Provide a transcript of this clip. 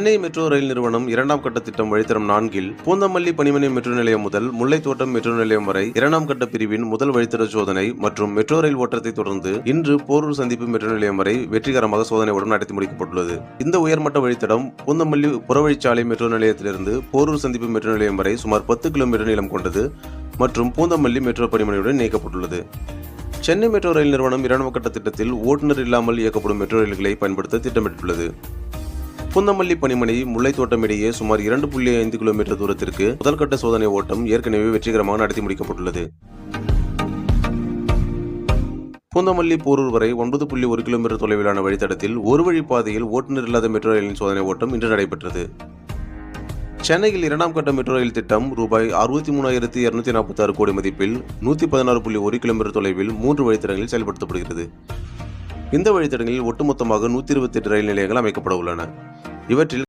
Chennai metro rail நிறுவனம் 2ஆம் கட்ட திட்டம் வழித்தடம் 4இல் பூந்தமல்லி பணிமனை மெட்ரோ நிலையம் முதல் முல்லைத்தோட்டம் மெட்ரோ நிலையம் வரை 2ஆம் கட்ட பிரிவின் முதல் வழித்தட சோதனை மற்றும் மெட்ரோ ரயில் ஓட்டத்தை தொடர்ந்து இன்று போரூர் சந்திப்பு மெட்ரோ நிலையம் வரை வெற்றிகரமாக சோதனையுடன் நடத்தி முடிக்கப்பட்டுள்ளது. இந்த உயர்மட்ட வழித்தடம் பூந்தமல்லி புறவழிச்சாலை மெட்ரோ நிலையத்திலிருந்து போரூர் சந்திப்பு மெட்ரோ நிலையம் வரை சுமார் 10 கிலோமீட்டர் நீளம் கொண்டது மற்றும் பூந்தமல்லி மெட்ரோ பணிமனையுடன் இணைக்கப்பட்டுள்ளது. சென்னை மெட்ரோ ரயில் நிறுவனம் 2ஆம் கட்ட திட்டத்தில் ஓட்டுநர் இல்லாமல் இயக்கப்படும் மெட்ரோ ரயில்களை பயன்படுத்த திட்டமிட்டுள்ளது. பூந்தமல்லி பணிமனை முல்லைத்தோட்டம் இடையே சுமார் 2.5 கிலோமீட்டர் தூரத்திற்கு முதல் கட்ட சோதனை ஓட்டம் ஏற்கனவே வெற்றிகரமாக நடத்தி முடிக்கப்பட்டுள்ளது. பூந்தமல்லி போரூர் வரை 9.1 கிலோமீட்டர் தொலைவிலான வழித்தடத்தில் ஒரு வழி பாதையில் ஓட்டுநர் இல்லாத மெட்ரோ ரயிலின் சோதனை ஓட்டம் இன்று நடைபெற்றது. சென்னையில் 2ஆம் கட்ட மெட்ரோ ரயில் திட்டம் ரூபாய் 63,246 கோடி மதிப்பில் 116.1 கிலோமீட்டர் தொலைவில் 3 வழித்தடங்களில் செயல்படுத்தப்படுகிறது. இந்த வழித்தடங்களில் ஒட்டுமொத்தமாக 128 ரயில் நிலையங்கள் அமைக்கப்பட உள்ளன. இவற்றில்